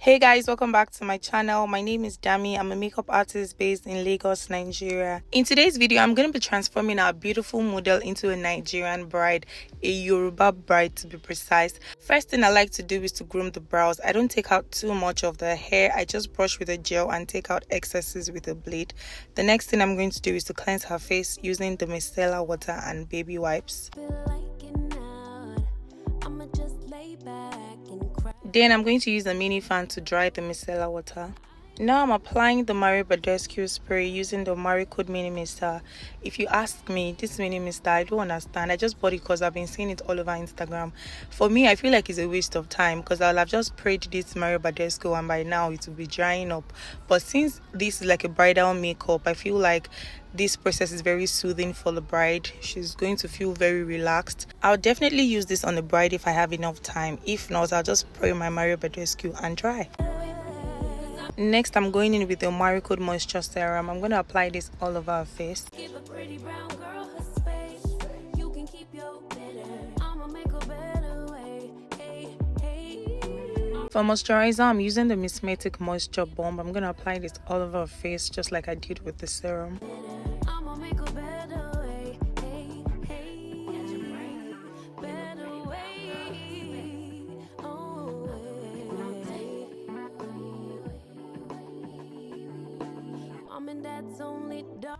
Hey guys, welcome back to my channel. My name is Dami. I'm a makeup artist based in Lagos, Nigeria. In today's video, I'm going to be transforming our beautiful model into a Nigerian bride, a Yoruba bride to be precise. First thing I like to do is to groom the brows. I don't take out too much of the hair. I just brush with a gel and take out excesses with a blade. The next thing I'm going to do is to cleanse her face using the micellar water and baby wipes. Then I'm going to use a mini fan to dry the micellar water. Now I'm applying the Mario Badescu spray using the Mario Code Mini Mister. If you ask me, this Mini Mister, I don't understand. I just bought it because I've been seeing it all over Instagram. For me, I feel like it's a waste of time because I'll have just sprayed this Mario Badescu and by now it will be drying up. But since this is like a bridal makeup, I feel like this process is very soothing for the bride. She's going to feel very relaxed. I'll definitely use this on the bride if I have enough time. If not, I'll just spray my Mario Badescu and dry. Next, I'm going in with the Mario Code Moisture Serum. I'm going to apply this all over her face. For moisturizer, I'm using the Mismetic Moisture Bomb. I'm going to apply this all over her face just like I did with the serum.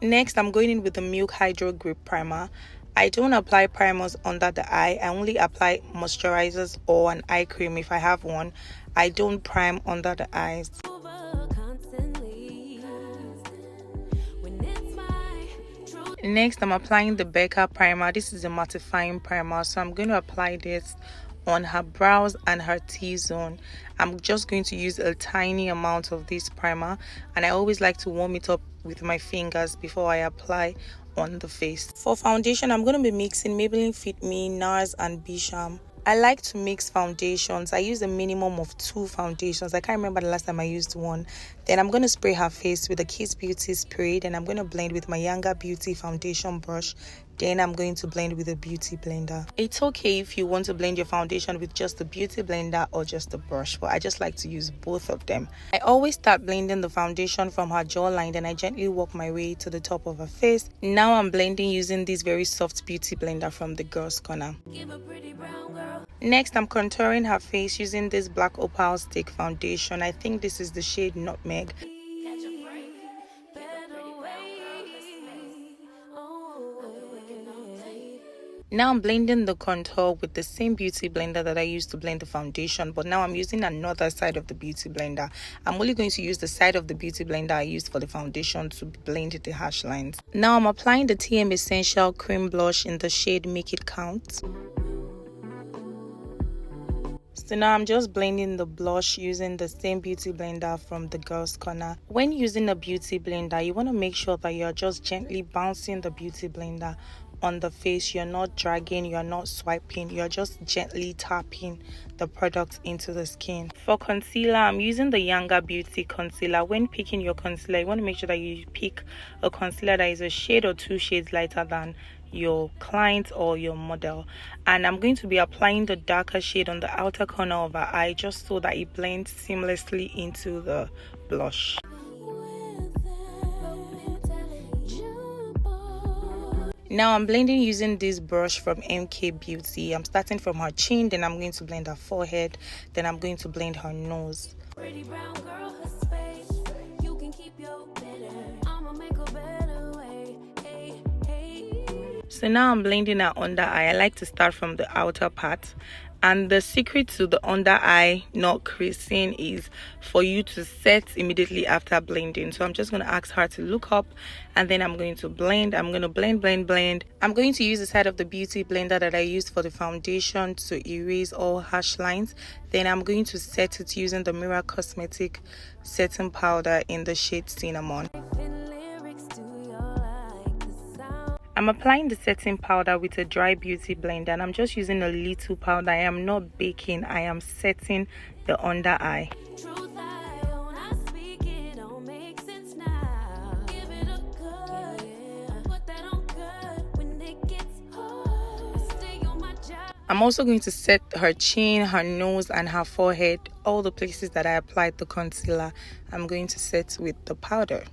Next, I'm going in with the Milk Hydro Grip Primer. I don't apply primers under the eye. I only apply moisturizers or an eye cream if I have one. I don't prime under the eyes. Next, I'm applying the Becca Primer. This is a mattifying primer, so I'm going to apply this on her brows and her T-zone. I'm just going to use a tiny amount of this primer, and I always like to warm it up with my fingers before I apply on the face. For foundation, I'm going to be mixing Maybelline Fit Me, NARS and Bisham. I like to mix foundations. I use a minimum of 2 foundations. I can't remember the last time I used one. Then I'm going to spray her face with a Kiss Beauty spray. Then I'm going to blend with my Younger Beauty foundation brush. Then I'm going to blend with a beauty blender. It's okay if you want to blend your foundation with just the beauty blender or just the brush, but I just like to use both of them. I always start blending the foundation from her jawline, then I gently work my way to the top of her face. Now I'm blending using this very soft beauty blender from the Girls Corner. Next, I'm contouring her face using this Black Opal Stick foundation. I think this is the shade Nutmeg. Now I'm blending the contour with the same beauty blender that I used to blend the foundation, but now I'm using another side of the beauty blender. I'm only going to use the side of the beauty blender I used for the foundation to blend the harsh lines. Now I'm applying the TM Essential Cream Blush in the shade Make It Count. So now I'm just blending the blush using the same beauty blender from the Girls Corner. When using a beauty blender, you want to make sure that you're just gently bouncing the beauty blender on the face. You're not dragging, you're not swiping, you're just gently tapping the product into the skin. For concealer, I'm using the Younger Beauty concealer. When picking your concealer, you want to make sure that you pick a concealer that is a shade or 2 shades lighter than your client or your model. And I'm going to be applying the darker shade on the outer corner of her eye just so that it blends seamlessly into the blush. Now I'm blending using this brush from MK Beauty. I'm starting from her chin, then I'm going to blend her forehead, then I'm going to blend her nose. So now I'm blending her under eye. I like to start from the outer part. And the secret to the under eye not creasing is for you to set immediately after blending. So I'm just going to ask her to look up and then I'm going to blend. I'm going to blend. I'm going to use the side of the beauty blender that I used for the foundation to erase all harsh lines. Then I'm going to set it using the Mira Cosmetic setting powder in the shade Cinnamon. I'm applying the setting powder with a dry beauty blender and I'm just using a little powder. I am not baking, I am setting the under eye. I'm also going to set her chin, her nose and her forehead all the places that I applied the concealer, I'm going to set with the powder.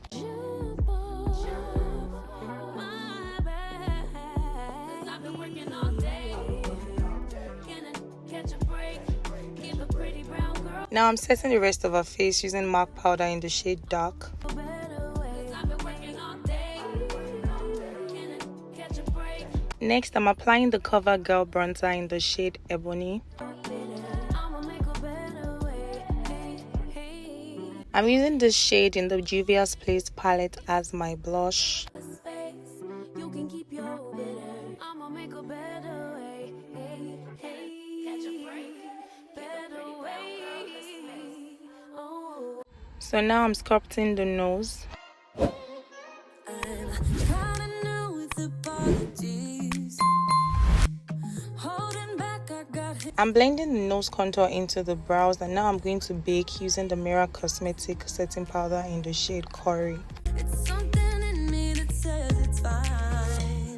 Now I'm setting the rest of her face using MAC powder in the shade Dark. Next, I'm applying the CoverGirl bronzer in the shade Ebony. I'm using this shade in the Juvia's Place palette as my blush. So now I'm sculpting the nose. I'm blending the nose contour into the brows, and now I'm going to bake using the Mira Cosmetic setting powder in the shade Curry. It's something in me that says it's fine.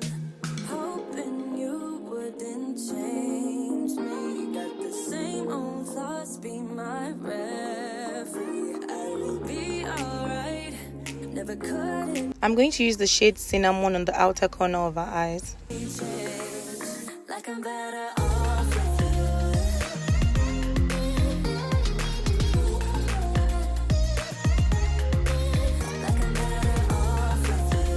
Hoping you wouldn't change me. Got the same old thoughts, be my referee. I will be alright. Never could. I'm going to use the shade Cinnamon on the outer corner of her eyes. Like I'm better off with you. Like I'm better off with you.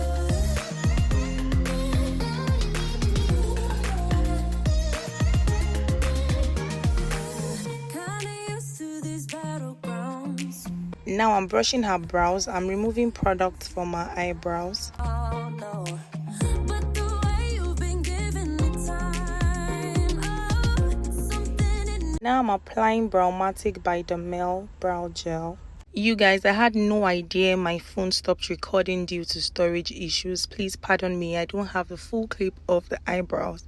Kinda used to these battlegrounds. Now I'm brushing her brows. I'm removing products from her eyebrows. Oh, no. Now I'm applying Browmatic by the Mel Brow Gel. You guys, I had no idea my phone stopped recording due to storage issues. Please pardon me, I don't have the full clip of the eyebrows.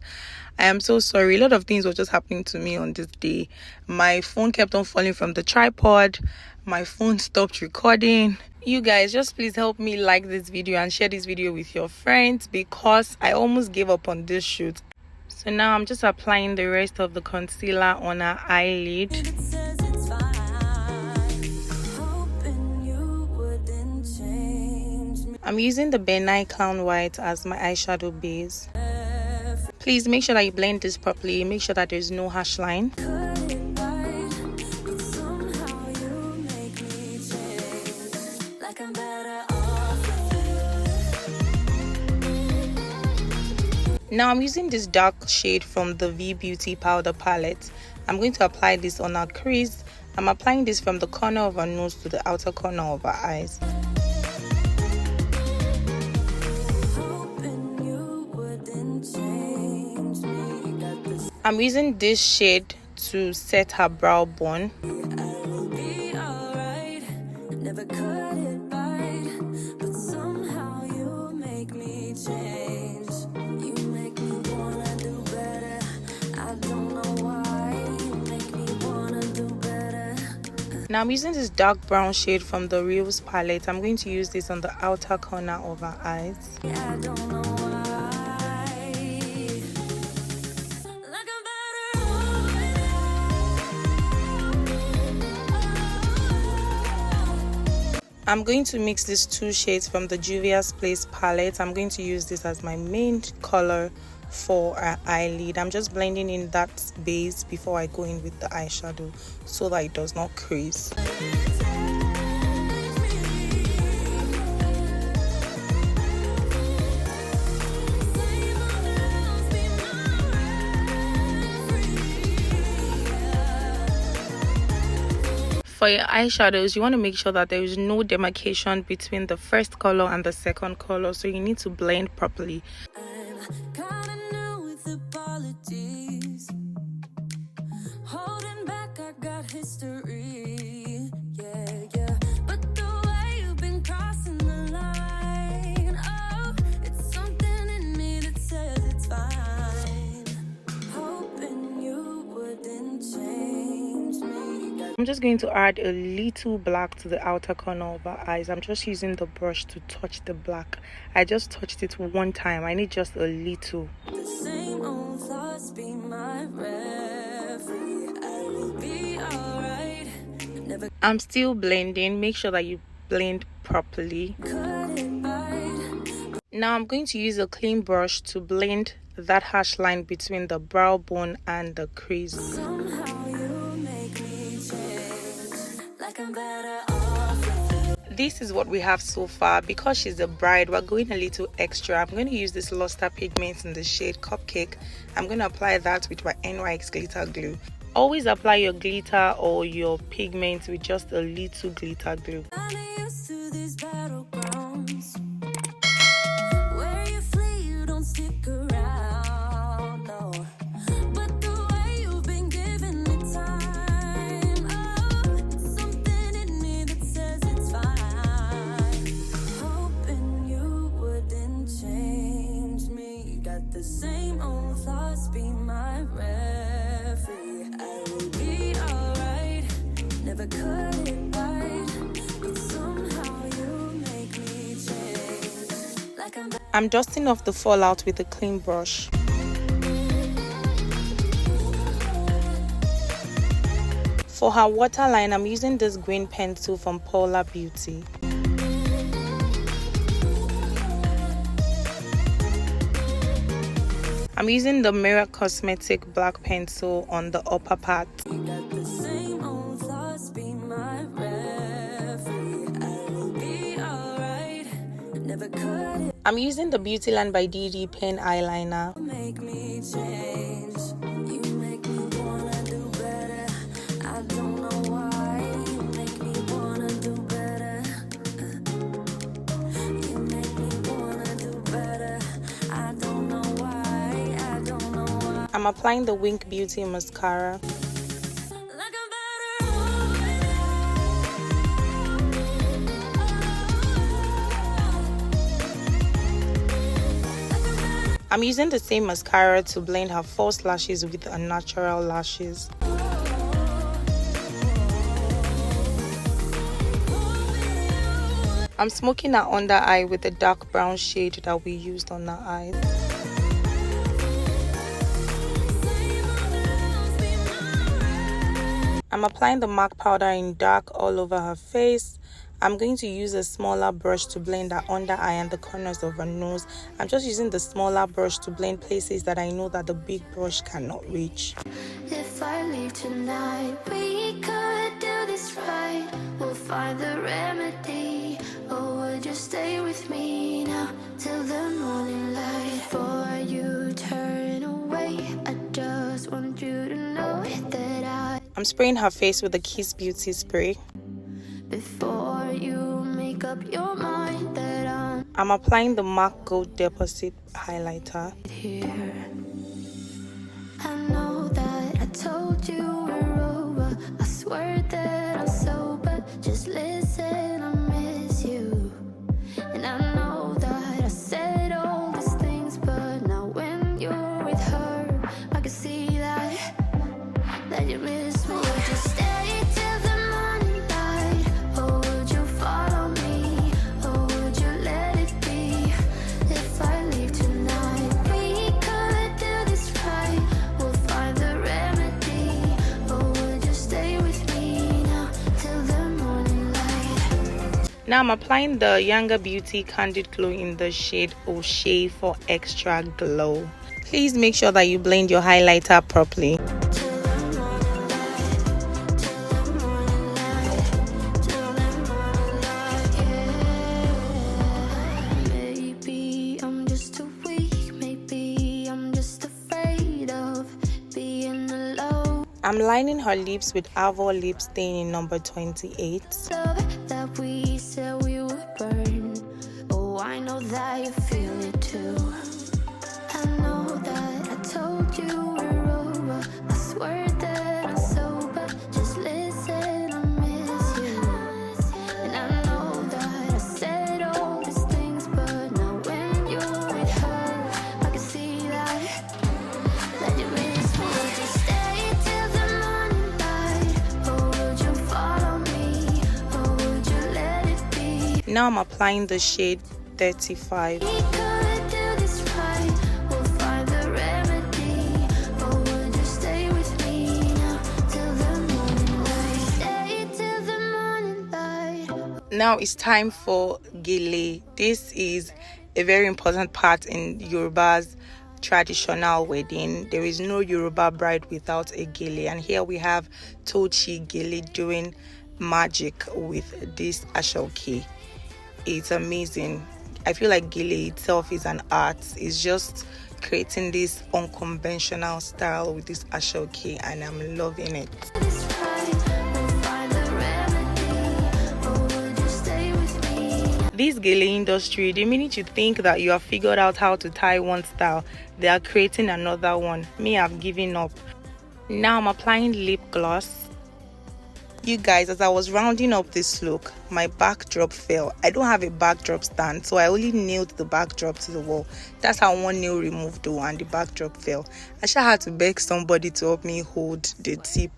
I am so sorry. A lot of things were just happening to me on this day. My phone kept on falling from the tripod. My phone stopped recording. You guys, just please help me like this video and share this video with your friends, because I almost gave up on this shoot. So now I'm just applying the rest of the concealer on her eyelid. I'm using the Benai Clown White as my eyeshadow base. Please make sure that you blend this properly. Make sure that there's no harsh line. Now I'm using this dark shade from the V Beauty powder palette. I'm going to apply this on her crease. I'm applying this from the corner of her nose to the outer corner of her eyes. I'm using this shade to set her brow bone. Now I'm using this dark brown shade from the Reels palette. I'm going to use this on the outer corner of her eyes. I'm going to mix these two shades from the Juvia's Place palette. I'm going to use this as my main color for our eyelid. I'm just blending in that base before I go in with the eyeshadow so that it does not crease. For your eyeshadows, you want to make sure that there is no demarcation between the first color and the second color, so you need to blend properly. I'm just going to add a little black to the outer corner of her eyes. I'm just using the brush to touch the black. I just touched it one time. I need just a little. The same old thoughts be my referee. I will be alright. I'm still blending. Make sure that you blend properly. Now I'm going to use a clean brush to blend that harsh line between the brow bone and the crease. This is what we have so far. Because she's a bride, we're going a little extra. I'm going to use this luster pigment in the shade Cupcake. I'm going to apply that with my NYX glitter glue. Always apply your glitter or your pigment with just a little glitter glue. I'm dusting off the fallout with a clean brush. For her waterline, I'm using this green pencil from Polar Beauty. I'm using the Mirror Cosmetic black pencil on the upper part. I'm using the Beautyland by DD pen eyeliner. I'm applying the Wink Beauty mascara. I'm using the same mascara to blend her false lashes with her natural lashes. I'm smoking her under eye with the dark brown shade that we used on her eyes. I'm applying the MAC powder in dark all over her face. I'm going to use a smaller brush to blend her under eye and the corners of her nose. I'm just using the smaller brush to blend places that I know that the big brush cannot reach. If I leave tonight, we could do this right. We'll find the remedy. Or would you stay with me now till the morning light? Before you turn away, I just want you to know that I'm spraying her face with the Kiss Beauty spray. Before you make up your mind that I'm applying the MAC Gold Deposit highlighter. Here, I know that I told you we're over. I swear that I'm sober. Just listen, I miss you. And I know that I said all these things, but now when you're with her, I can see that you miss me. Would you stay till the morning light? Or would you follow me? Or would you let it be? If I leave tonight, we could do this right. We'll find the remedy. Or would you stay with me now till the morning light? Now I'm applying the Younger Beauty Candid Glow in the shade O'Shea for extra glow. Please make sure that you blend your highlighter properly. I'm lining her lips with Avon lip stain in number 28. That we said we would burn. Oh, I know that you feel it too. I know that I told you we're over. I swear that I'm sober. Just listen, I miss you. And I know that I said all these things, but now when you're with her, I can see that you miss me. Would you stay till the morning light? Or would you follow me? Or would you let it be? Now I'm applying the shade 35. We could do this right. We'll find the remedy. Or would you stay with me now till the morning light? Stay till the Now it's time for Gele. This is a very important part in Yoruba's traditional wedding. There is no Yoruba bride without a Gele, and here we have Tochi Gele doing magic with this ashoke. It's amazing. I feel like Gele itself is an art. It's just creating this unconventional style with this ashoke, and I'm loving it. This Gele industry, the minute you think that you have figured out how to tie one style, they are creating another one. Me, I've given up. Now I'm applying lip gloss. You guys, as I was rounding up this look, my backdrop fell. I don't have a backdrop stand, so I only nailed the backdrop to the wall. That's how one nail removed though, and the backdrop fell. I should had to beg somebody to help me hold the tip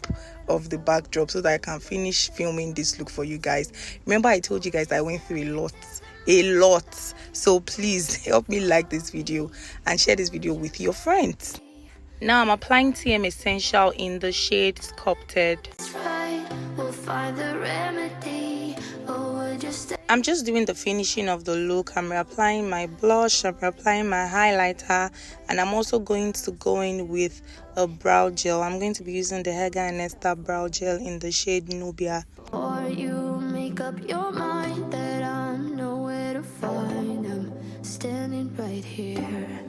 of the backdrop so that I can finish filming this look for you guys. Remember, I told you guys I went through a lot. So please help me like this video and share this video with your friends. Now I'm applying TM Essential in the shade Sculpted. I'm just doing the finishing of the look. I'm reapplying my blush, I'm reapplying my highlighter, and I'm also going to go in with a brow gel. I'm going to be using the Hega and Esther brow gel in the shade Nubia. Or you make up your mind that I'm nowhere to find. I'm standing right here.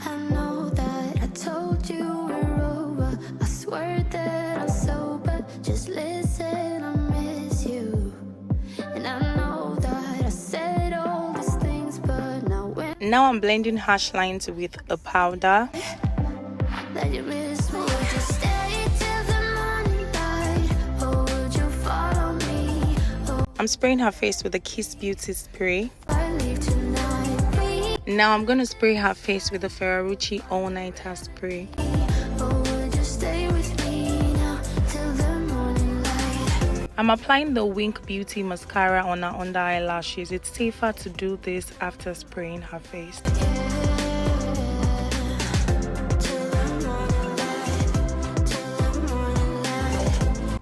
I know that I told you we're over. I swear that I'm sober. Just listen, I miss you. And I know that I said all these things, but now when Now I'm blending harsh lines with a powder. that you miss me, would you stay till the morning light? Or would you follow me? Oh, I'm spraying her face with a Kiss Beauty spray. I leave tonight. Now I'm going to spray her face with the Ferrarucci All Nighter spray. Or would you stay with me now till the morning light? I'm applying the Wink Beauty mascara on her under eyelashes. It's safer to do this after spraying her face.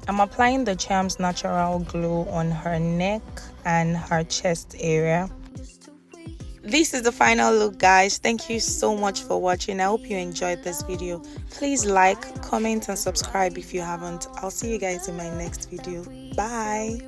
I'm applying the Charms Natural Glow on her neck and her chest area. This is the final look, guys. Thank you so much for watching. I hope you enjoyed this video. Please like, comment and subscribe if you haven't. I'll see you guys in my next video. Bye.